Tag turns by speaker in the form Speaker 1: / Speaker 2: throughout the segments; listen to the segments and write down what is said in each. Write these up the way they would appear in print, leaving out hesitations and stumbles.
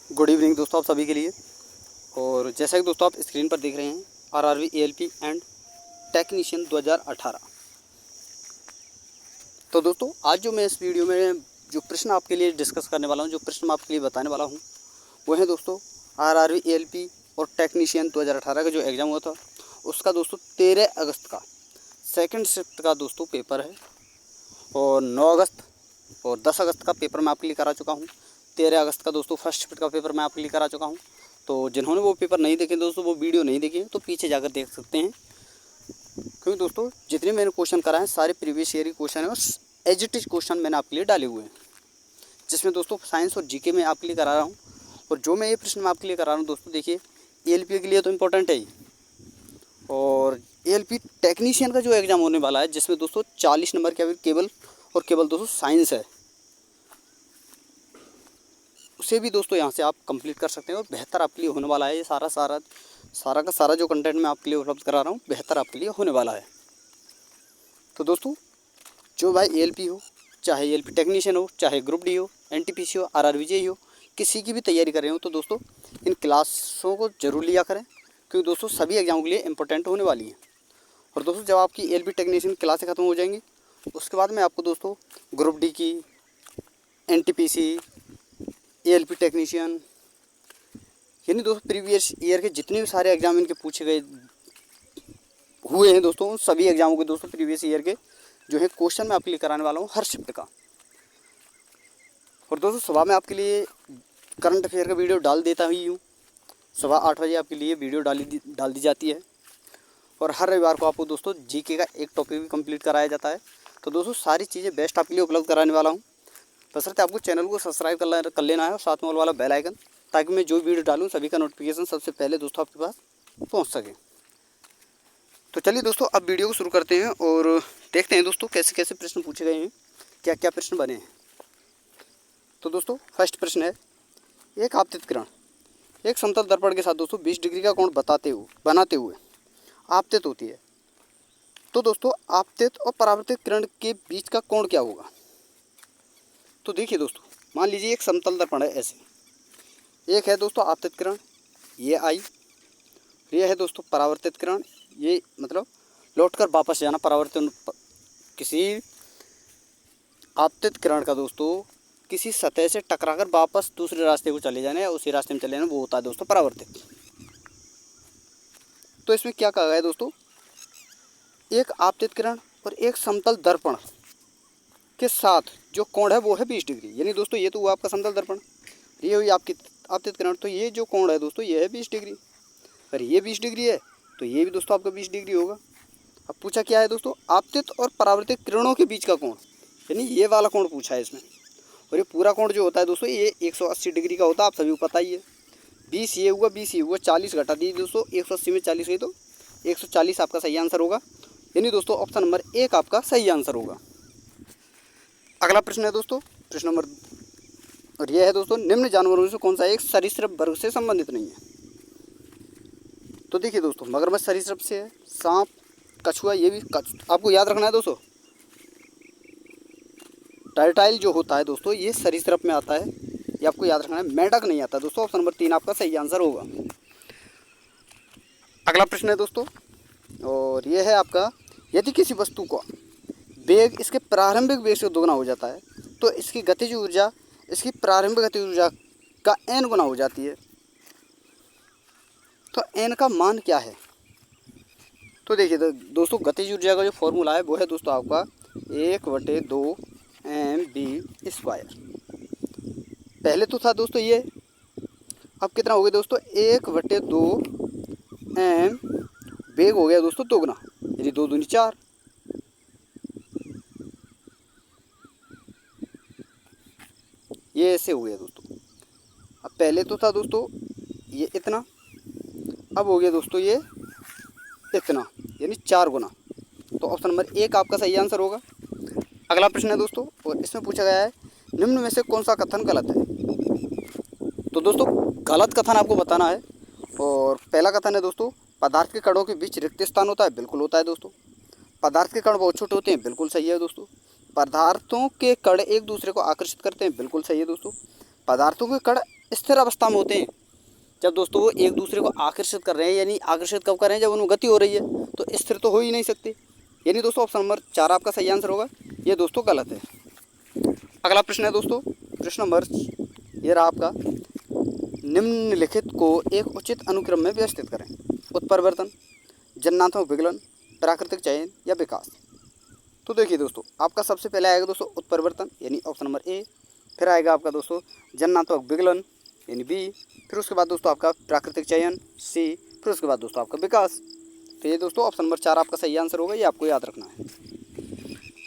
Speaker 1: Good evening दोस्तों आप सभी के लिए। और जैसा कि दोस्तों आप स्क्रीन पर देख रहे हैं आरआरबी एएलपी एंड टेक्नीशियन 2018। तो दोस्तों आज जो मैं इस वीडियो में जो प्रश्न आपके लिए डिस्कस करने वाला हूं, जो प्रश्न मैं आपके लिए बताने वाला हूं, वो है दोस्तों आरआरबी एएलपी और टेक्नीशियन 2018 का जो एग्ज़ाम हुआ था उसका दोस्तों 13 अगस्त का सेकंड शिफ्ट का दोस्तों पेपर है। और 9 अगस्त और 10 अगस्त का पेपर मैं आपके लिए करा चुका हूँ। 13 अगस्त का दोस्तों फर्स्ट शिफ्ट का पेपर मैं आपके लिए करा चुका हूँ। तो जिन्होंने वो पेपर नहीं देखे दोस्तों, वो वीडियो नहीं देखे तो पीछे जाकर देख सकते हैं, क्योंकि दोस्तों जितने मैंने क्वेश्चन कराए हैं सारे प्रीवियस ईयर के क्वेश्चन हैं और एज इट इज क्वेश्चन मैंने आपके लिए डाले हुए हैं, जिसमें दोस्तों साइंस और जीके में आपके लिए करा रहा हूँ। और जो मैं ये प्रश्न मैं आपके लिए करा रहा हूँ दोस्तों, देखिए एएलपी के लिए तो इम्पोर्टेंट है ही, और एएलपी टेक्नीशियन का जो एग्ज़ाम होने वाला है जिसमें दोस्तों 40 नंबर के केवल दोस्तों साइंस है, उसे भी दोस्तों यहाँ से आप कंप्लीट कर सकते हैं और बेहतर आपके लिए होने वाला है। ये सारा का सारा जो कंटेंट मैं आपके लिए उपलब्ध करा रहा हूँ बेहतर आपके लिए होने वाला है। तो दोस्तों जो भाई एएलपी हो, चाहे एएलपी टेक्नीशियन हो, चाहे ग्रुप डी हो, एनटीपीसी हो, आरआरबीजे हो, किसी की भी तैयारी कर रहे हो तो दोस्तों इन क्लासों को ज़रूर लिया करें, क्योंकि दोस्तों सभी एग्जामों के लिए इंपॉर्टेंट होने वाली है। और दोस्तों जब आपकी एएलपी टेक्नीशियन क्लासें ख़त्म हो जाएंगी उसके बाद मैं आपको दोस्तों ग्रुप डी की, एनटीपीसी, एएलपी टेक्नीशियन, यानी दोस्तों प्रीवियस ईयर के जितने भी सारे एग्जाम इनके पूछे गए हुए हैं दोस्तों, उन सभी एग्जामों के दोस्तों प्रीवियस ईयर के जो है क्वेश्चन मैं आपके लिए कराने वाला हूँ हर शिफ्ट का। और दोस्तों सुबह में आपके लिए करंट अफेयर का वीडियो डाल देता ही हूँ। सुबह 8 बजे आपके लिए वीडियो डाल दी जाती है। और हर रविवार को आपको दोस्तों जीके का एक टॉपिक भी कंप्लीट कराया जाता है। तो दोस्तों सारी चीज़ें बेस्ट आपके लिए उपलब्ध कराने वाला हूँ। बशर्ते आपको चैनल को सब्सक्राइब कर लेना है और साथ में वाला बेल आइकन, ताकि मैं जो वीडियो डालूँ सभी का नोटिफिकेशन सबसे पहले दोस्तों आपके पास पहुँच सके। तो चलिए दोस्तों अब वीडियो को शुरू करते हैं और देखते हैं दोस्तों कैसे कैसे प्रश्न पूछे गए हैं, क्या क्या प्रश्न बने हैं। तो दोस्तों फर्स्ट प्रश्न है, एक आपतित किरण एक समतल दर्पण के साथ दोस्तों 20 डिग्री का कोण बनाते हुए आपतित होती है, तो दोस्तों आपतित और परावर्तित किरण के बीच का कोण क्या होगा। तो देखिए दोस्तों, मान लीजिए एक समतल दर्पण है ऐसे, एक है दोस्तों आपतित किरण ये आई, ये है दोस्तों परावर्तित किरण, ये मतलब लौटकर वापस जाना। परावर्तन किसी आपतित किरण का दोस्तों किसी सतह से टकराकर वापस दूसरे रास्ते को चले जाना या उसी रास्ते में चले जाना, वो होता है दोस्तों परावर्तित। तो इसमें क्या कहा गया है दोस्तों, एक आपतित किरण और एक समतल दर्पण के साथ जो कोण है वो है 20 डिग्री। यानी दोस्तों ये तो हुआ आपका समतल दर्पण, ये हुई आपकी आपतित किरण, तो ये जो कोण है दोस्तों ये है 20 डिग्री। अगर ये 20 डिग्री है तो ये भी दोस्तों आपका 20 डिग्री होगा। अब पूछा क्या है दोस्तों, आपतित और परावर्तित किरणों के बीच का कोण, यानी ये वाला कोण पूछा है इसमें। और ये पूरा कोण जो होता है दोस्तों ये 180 डिग्री का होता है, आप सभी को पता ही है। 20 ये हुआ, 20 ये हुआ, 40 घटा दिए दोस्तों, 180 में 40 गई तो 140 आपका सही आंसर होगा। यानी दोस्तों ऑप्शन नंबर 1 आपका सही आंसर होगा। अगला प्रश्न है दोस्तों प्रश्न नंबर, और यह है दोस्तों, निम्न जानवरों से कौन सा एक सरीसृप वर्ग से संबंधित नहीं है। तो देखिए दोस्तों, मगरमच्छ सरीसृप से है, सांप, कछुआ, ये भी आपको याद रखना है दोस्तों। टर्टाइल जो होता है दोस्तों ये सरीसृप में आता है, ये आपको याद रखना है। मेंढक नहीं आता दोस्तों, ऑप्शन नंबर 3 आपका सही आंसर होगा। अगला प्रश्न है दोस्तों, और ये है आपका, यदि किसी वस्तु का वेग इसके प्रारंभिक वेग से दोगुना हो जाता है तो इसकी गतिज ऊर्जा इसकी प्रारंभिक गतिज ऊर्जा का n गुना हो जाती है, तो n का मान क्या है। तो देखिए दोस्तों, गतिज ऊर्जा का जो फॉर्मूला है वो है दोस्तों आपका 1/2 mv²। पहले तो था दोस्तों ये, अब कितना हो गया दोस्तों 1/2 m, वेग हो गया दोस्तों दोगुना, यानी 2 दूनी 4। ये ऐसे हो गया दोस्तों। अब पहले तो था दोस्तों ये इतना, अब हो गया दोस्तों ये इतना, यानी 4 गुना। तो ऑप्शन नंबर 1 आपका सही आंसर होगा। अगला प्रश्न है दोस्तों, और इसमें पूछा गया है, निम्न में से कौन सा कथन गलत है। तो दोस्तों गलत कथन आपको बताना है। और पहला कथन है दोस्तों, पदार्थ के कणों के बीच रिक्त स्थान होता है, बिल्कुल होता है दोस्तों। पदार्थ के कण बहुत छोटे होते हैं, बिल्कुल सही है दोस्तों। पदार्थों के कण एक दूसरे को आकर्षित करते हैं, बिल्कुल सही है दोस्तों। पदार्थों के कण स्थिर अवस्था में होते हैं। जब दोस्तों वो एक दूसरे को आकर्षित कर रहे हैं, यानी आकर्षित कब कर रहे हैं, जब उनमें गति हो रही है, तो स्थिर तो हो ही नहीं सकते। यानी दोस्तों ऑप्शन नंबर 4 आपका सही आंसर होगा। ये दोस्तों गलत है। अगला प्रश्न है दोस्तों, प्रश्न नंबर ये रहा आपका, निम्नलिखित को एक उचित अनुक्रम में व्यवस्थित करें। उत्परिवर्तन, जननात्मक विकलन, प्राकृतिक चयन या विकास। तो देखिए दोस्तों, आपका सबसे पहले आएगा दोस्तों उत्परिवर्तन, यानी ऑप्शन नंबर ए। फिर आएगा आपका दोस्तों जननात्मक विकलन, यानी बी। फिर उसके बाद दोस्तों आपका प्राकृतिक चयन, सी। फिर उसके बाद दोस्तों आपका विकास। तो ये दोस्तों ऑप्शन नंबर 4 आपका सही आंसर होगा, ये आपको याद रखना है।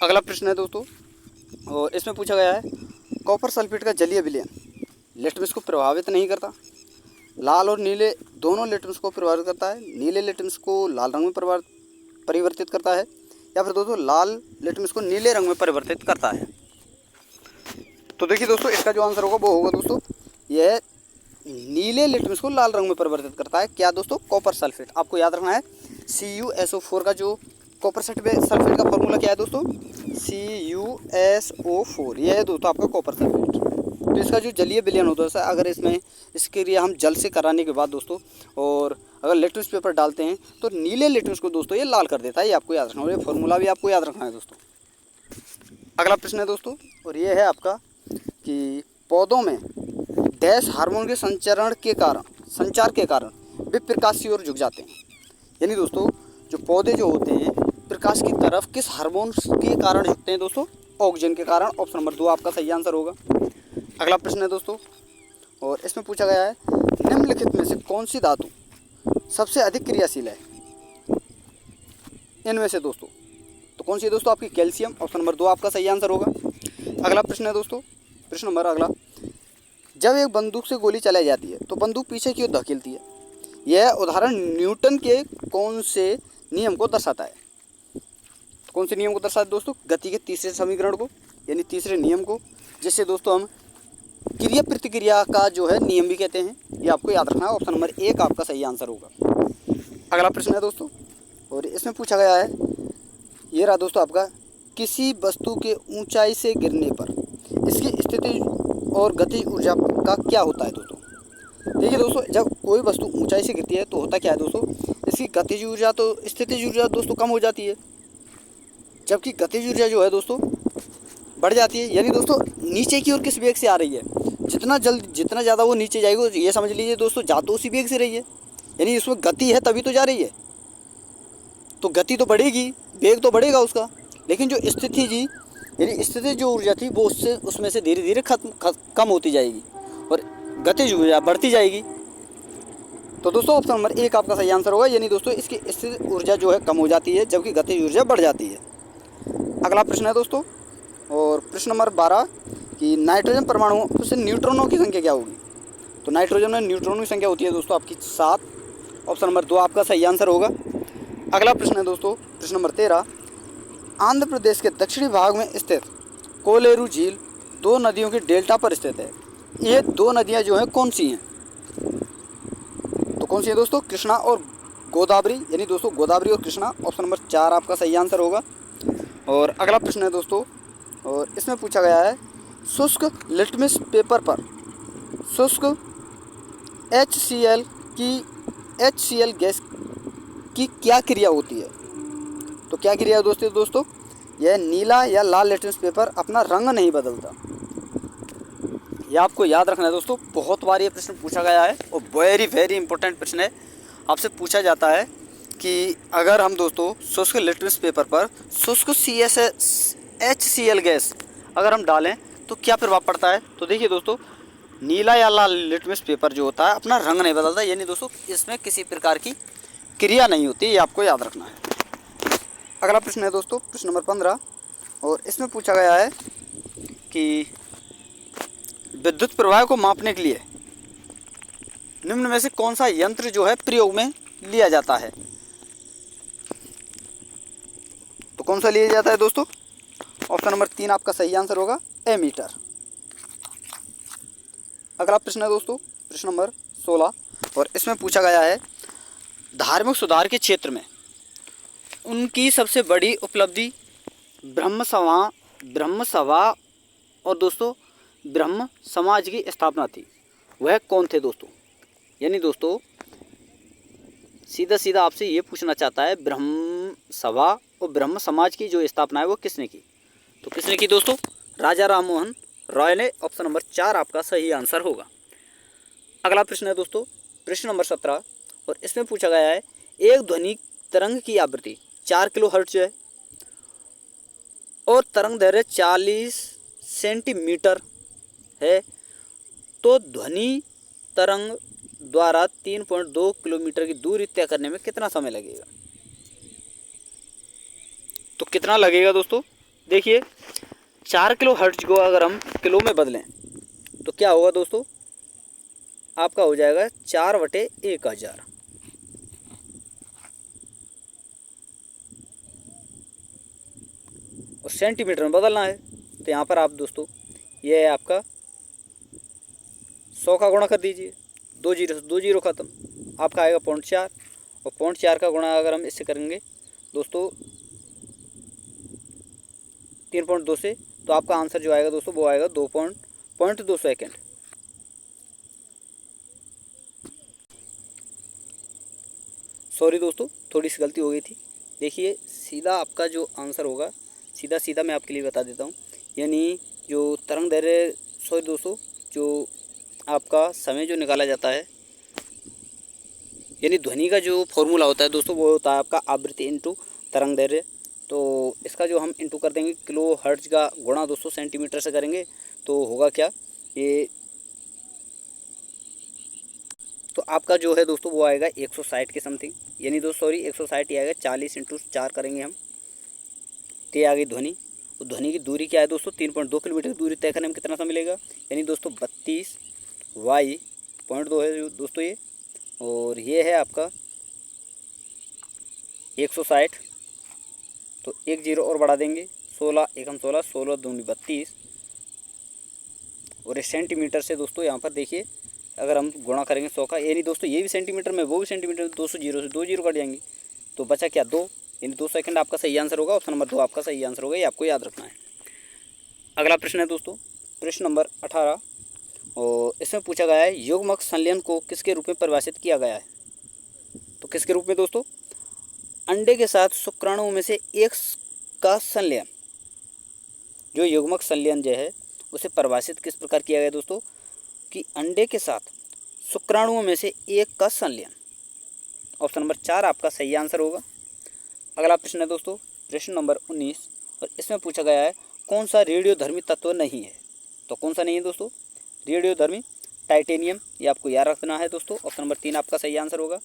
Speaker 1: अगला प्रश्न है दोस्तों, और इसमें पूछा गया है, कॉपर सल्फेट का जलीय विलयन लिटमस को प्रभावित नहीं करता। लाल और नीले दोनों लिटमस को प्रभावित करता है। नीले लिटमस को लाल रंग में परिवर्तित करता है, या फिर दोस्तों लाल लिटमस को नीले रंग में परिवर्तित करता है। तो देखिए दोस्तों, इसका जो आंसर होगा वो होगा दोस्तों, यह नीले लिटमस को लाल रंग में परिवर्तित करता है। क्या दोस्तों? Copper sulphate. आपको याद रखना है CuSO4 का जो कॉपर सल्फेट का फॉर्मूला क्या है दोस्तों? CuSO4। यह है दोस्तों आपका कॉपर सल्फेट। तो इसका जो जलीय विलयन होता है, अगर इसमें इसके लिए हम जल से कराने के बाद दोस्तों, और अगर लिटमस पेपर डालते हैं तो नीले लिटमस को दोस्तों ये लाल कर देता है। ये आपको याद रखना है, ये फॉर्मूला भी आपको याद रखना है दोस्तों। अगला प्रश्न है दोस्तों, और ये है आपका कि पौधों में डैश हार्मोन के संचार के कारण वे प्रकाश की ओर झुक जाते हैं। यानी दोस्तों जो पौधे जो होते हैं प्रकाश की तरफ किस हार्मोन के कारण झुकते हैं दोस्तों? ऑक्सीजन के कारण। ऑप्शन नंबर 2 आपका सही आंसर होगा। अगला प्रश्न है दोस्तों, और इसमें पूछा गया है, निम्नलिखित में से कौन सी धातु सबसे अधिक क्रियाशील है इनमें से दोस्तों? तो कौन सी है दोस्तों? आपकी कैल्शियम। ऑप्शन नंबर 2 आपका सही आंसर होगा। अगला प्रश्न है दोस्तों, प्रश्न नंबर अगला, जब एक बंदूक से गोली चलाई जाती है तो बंदूक पीछे की ओर धकेलती है। यह उदाहरण न्यूटन के कौन से नियम को दर्शाता है? तो कौन से नियम को दर्शाता है दोस्तों? गति के तीसरे समीकरण को, यानी तीसरे नियम को, जिससे दोस्तों हम क्रिया प्रतिक्रिया का जो है नियम भी कहते हैं। ये आपको याद रखना है। ऑप्शन नंबर 1 आपका सही आंसर होगा। अगला प्रश्न है दोस्तों, और इसमें पूछा गया है, ये रहा दोस्तों आपका, किसी वस्तु के ऊंचाई से गिरने पर इसकी स्थिति और गति ऊर्जा का क्या होता है दोस्तों? देखिए दोस्तों, जब कोई वस्तु ऊंचाई से गिरती है तो होता क्या है दोस्तों? इसकी गतिज ऊर्जा तो स्थितिज ऊर्जा दोस्तों कम हो जाती है, जबकि गतिज ऊर्जा जो है दोस्तों बढ़ जाती है। यानी दोस्तों नीचे की ओर किस वेग से आ रही है? जितना ज़्यादा वो नीचे जाएगी, ये समझ लीजिए दोस्तों जा तो उसी वेग से रही है। यानी इसमें गति है तभी तो जा रही है, तो गति तो बढ़ेगी, वेग तो बढ़ेगा उसका। लेकिन जो स्थिति जी, यानी स्थिति जो ऊर्जा थी वो उसमें से धीरे धीरे कम होती जाएगी और गतिज ऊर्जा बढ़ती जाएगी। तो दोस्तों ऑप्शन नंबर 1 आपका सही आंसर होगा। यानी दोस्तों इसकी स्थिति ऊर्जा जो है कम हो जाती है, जबकि गतिज ऊर्जा बढ़ जाती है। अगला प्रश्न है दोस्तों, और प्रश्न नंबर 12 कि नाइट्रोजन परमाणुओं से न्यूट्रॉनों की संख्या क्या होगी? तो नाइट्रोजन में न्यूट्रॉनों की संख्या होती है दोस्तों आपकी 7। ऑप्शन नंबर 2 आपका सही आंसर होगा। अगला प्रश्न है दोस्तों, प्रश्न नंबर 13, आंध्र प्रदेश के दक्षिणी भाग में स्थित कोलेरू झील 2 नदियों के डेल्टा पर स्थित है। ये 2 नदियाँ जो हैं कौन सी हैं? तो कौन सी है दोस्तों? कृष्णा और गोदावरी। यानी दोस्तों गोदावरी और कृष्णा। ऑप्शन नंबर 4 आपका सही आंसर होगा। और अगला प्रश्न है दोस्तों, और इसमें पूछा गया है, शुष्क लिटमस पेपर पर शुष्क HCl गैस की क्या क्रिया होती है? तो क्या क्रिया है दोस्तों? यह नीला या लाल लिटमस पेपर अपना रंग नहीं बदलता। यह आपको याद रखना है दोस्तों। बहुत बार ये प्रश्न पूछा गया है और वेरी इंपॉर्टेंट प्रश्न है। आपसे पूछा जाता है कि अगर हम दोस्तों शुष्क लिटमस पेपर पर शुष्क HCl गैस अगर हम डालें तो क्या प्रभाव पड़ता है? तो देखिए दोस्तों, नीला या लाल लिटमस पेपर जो होता है अपना रंग नहीं बदलता। यानी दोस्तों इसमें किसी प्रकार की क्रिया नहीं होती, ये आपको याद रखना है। अगला प्रश्न है दोस्तों, प्रश्न नंबर 15, और इसमें पूछा गया है कि विद्युत प्रवाह को मापने के लिए निम्न में से कौन सा यंत्र जो है प्रयोग में लिया जाता है? तो कौन सा लिया जाता है दोस्तों? ऑप्शन नंबर 3 आपका सही आंसर होगा, एमीटर। अगला प्रश्न है दोस्तों, प्रश्न नंबर 16, और इसमें पूछा गया है, धार्मिक सुधार के क्षेत्र में उनकी सबसे बड़ी उपलब्धि ब्रह्म सभा और दोस्तों ब्रह्म समाज की स्थापना थी। वह कौन थे दोस्तों? यानी दोस्तों सीधा सीधा आपसे ये पूछना चाहता है ब्रह्म सभा और ब्रह्म समाज की जो स्थापना है वो किसने की? तो किसने की दोस्तों? राजा राममोहन रॉय ने। ऑप्शन नंबर 4 आपका सही आंसर होगा। अगला प्रश्न है दोस्तों प्रश्न नंबर 17 और इसमें पूछा गया है एक ध्वनि तरंग की आवृत्ति 4 किलो हर्ट्ज है और तरंग दैर्घ्य 40 सेंटीमीटर है, तो ध्वनि तरंग द्वारा 3.2 किलोमीटर की दूरी तय करने में कितना समय लगेगा? तो कितना लगेगा दोस्तों? देखिए 4 किलो हर्ट्ज को अगर हम किलो में बदलें तो क्या होगा दोस्तों? आपका हो जाएगा 4/1000। और सेंटीमीटर में बदलना है तो यहाँ पर आप दोस्तों ये है आपका 100 का गुणा कर दीजिए, 2 जीरो ख़त्म, आपका आएगा 0.4 और 0.4 का गुणा अगर हम इससे करेंगे दोस्तों 3.2 से, तो आपका आंसर जो आएगा दोस्तों वो आएगा 2.2 सेकेंड। सॉरी दोस्तों थोड़ी सी गलती हो गई थी। देखिए सीधा आपका जो आंसर होगा सीधा सीधा मैं आपके लिए बता देता हूँ, यानी जो तरंग दैर्घ्य सॉरी दोस्तों जो आपका समय जो निकाला जाता है यानी ध्वनि का जो फॉर्मूला होता है दोस्तों वो होता है आपका आवृत्ति इंटू तरंग दैर्घ्य। तो इसका जो हम इंटू कर देंगे किलो हर्ट्ज का गुणा दोस्तों सेंटीमीटर से करेंगे तो होगा क्या ये, तो आपका जो है दोस्तों वो आएगा 160 के समथिंग, यानी दोस्तों सॉरी 160 ही आएगा, 40 इंटू 4 करेंगे हम तो आ गई ध्वनि। और ध्वनि की दूरी क्या है दोस्तों? 3.2 किलोमीटर की दूरी तय करने में कितना समय मिलेगा? यानी दोस्तों 32/0.2 है दोस्तों ये, और ये है आपका 160, तो 1 जीरो और बढ़ा देंगे 16 एकम 16, 16 दूनी 32 और ये सेंटीमीटर से दोस्तों यहाँ पर देखिए अगर हम गुणा करेंगे 100 का, यानी दोस्तों ये भी सेंटीमीटर में वो भी सेंटीमीटर में, 200 जीरो से 2 जीरो कट जाएंगे तो बचा क्या 2, यानी 2 सेकंड आपका सही आंसर होगा। ऑप्शन नंबर 2 आपका सही आंसर होगा, ये आपको याद रखना है। अगला प्रश्न है दोस्तों प्रश्न नंबर 18 और इसमें पूछा गया है युग्मक संलयन को किसके रूप में परिभाषित किया गया है? तो किसके रूप में दोस्तों? अंडे के साथ शुक्राणुओं में से एक का संलयन, जो युग्मक संलयन जो है उसे परिभाषित किस प्रकार किया गया दोस्तों? कि अंडे के साथ शुक्राणुओं में से एक का संलयन। ऑप्शन नंबर 4 आपका सही आंसर होगा। अगला प्रश्न है दोस्तों प्रश्न नंबर 19 और इसमें पूछा गया है कौन सा रेडियोधर्मी तत्व नहीं है? तो कौन सा नहीं है दोस्तों? रेडियोधर्मी टाइटेनियम, ये आपको याद रखना है दोस्तों। ऑप्शन नंबर 3 आपका सही आंसर होगा।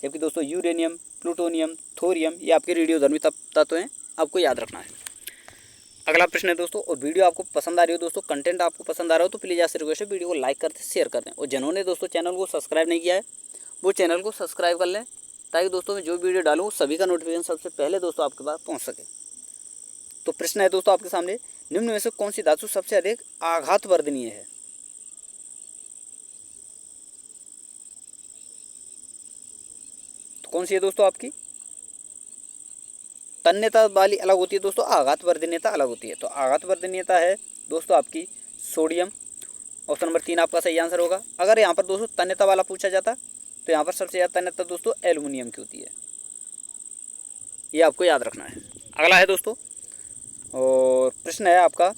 Speaker 1: जबकि दोस्तों यूरेनियम, प्लूटोनियम, थोरियम ये आपके रेडियोधर्मी तत्व हैं, आपको याद रखना है। अगला प्रश्न है दोस्तों और वीडियो आपको पसंद आ रही हो दोस्तों, कंटेंट आपको पसंद आ रहा हो तो प्लीज़ आपसे रिक्वेस्ट है वीडियो को लाइक करते शेयर कर दें, और जिन्होंने दोस्तों चैनल को सब्सक्राइब नहीं किया है वो चैनल को सब्सक्राइब कर लें ताकि दोस्तों मैं जो वीडियो डालूँ सभी का नोटिफिकेशन सबसे पहले दोस्तों आपके पास पहुँच सके। तो प्रश्न है दोस्तों आपके सामने निम्न में से कौन सी धातु सबसे अधिक आघात वर्धनीय है? तो कौन सी है दोस्तों आपकी? तन्यता वाली अलग होती है दोस्तों, आघात वर्धनीयता अलग होती है। तो आघात वर्धनीयता है दोस्तों आपकी सोडियम। ऑप्शन नंबर 3 आपका सही आंसर होगा। अगर यहाँ पर दोस्तों तन्यता वाला पूछा जाता तो यहाँ पर सबसे ज़्यादा तन्यता दोस्तों एल्युमिनियम की होती है, ये आपको याद रखना है। अगला है दोस्तों और प्रश्न है आपका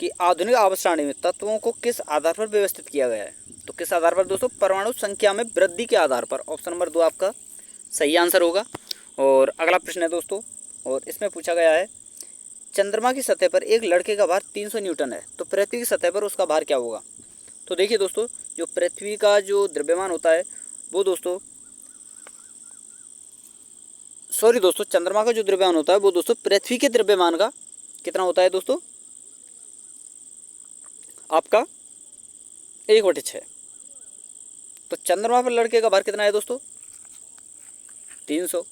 Speaker 1: कि आधुनिक आवर्त सारणी में तत्वों को किस आधार पर व्यवस्थित किया गया है? तो किस आधार पर दोस्तों? परमाणु संख्या में वृद्धि के आधार पर। ऑप्शन नंबर 2 आपका सही आंसर होगा। और अगला प्रश्न है दोस्तों और इसमें पूछा गया है चंद्रमा की सतह पर एक लड़के का भार 300 न्यूटन है, तो पृथ्वी की सतह पर उसका भार क्या होगा? तो देखिए दोस्तों जो पृथ्वी का जो द्रव्यमान होता है वो दोस्तों सॉरी दोस्तों चंद्रमा का जो द्रव्यमान होता है वो दोस्तों पृथ्वी के द्रव्यमान का कितना होता है दोस्तों? आपका 1/6। तो चंद्रमा पर लड़के का भार कितना है दोस्तों? 300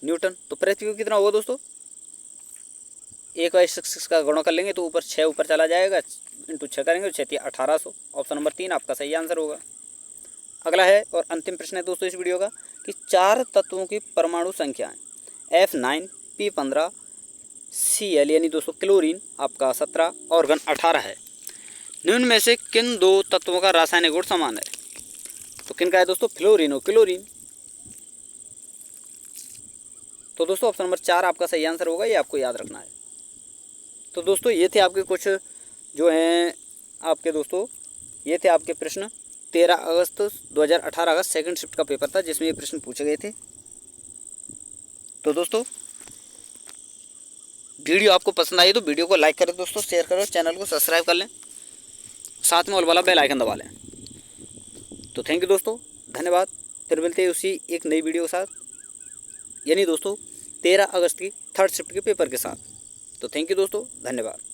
Speaker 1: न्यूटन। तो पृथ्वी को कितना होगा दोस्तों? 1/6 का गुणा कर लेंगे तो ऊपर 6 ऊपर चला जाएगा, इंटू 6 करेंगे तो 6 1800। ऑप्शन नंबर 3 आपका सही आंसर होगा। अगला है और अंतिम प्रश्न है दोस्तों इस वीडियो का कि 4 तत्वों की परमाणु संख्याएं F9, P15, Cl यानी दोस्तों क्लोरीन आपका 17, ऑर्गन 18 है। निम्न में से किन दो तत्वों का रासायनिक गुण समान है? तो किन का है दोस्तों? फ्लोरीन और क्लोरीन। तो दोस्तों ऑप्शन नंबर 4 आपका सही आंसर होगा, ये आपको याद रखना है। तो दोस्तों ये थे आपके कुछ जो हैं आपके दोस्तों, ये थे आपके प्रश्न। 13 अगस्त 2018 का सेकंड शिफ्ट का पेपर था जिसमें ये प्रश्न पूछे गए थे। तो दोस्तों वीडियो आपको पसंद आई तो वीडियो को लाइक करें दोस्तों, शेयर करो, चैनल को सब्सक्राइब कर लें, साथ में ऑल वाला बेल आइकन दबा लें। तो थैंक यू दोस्तों, धन्यवाद। फिर मिलते हैं उसी एक नई वीडियो के साथ, यानी दोस्तों 13 अगस्त की थर्ड शिफ्ट के पेपर के साथ। तो थैंक यू दोस्तों, धन्यवाद।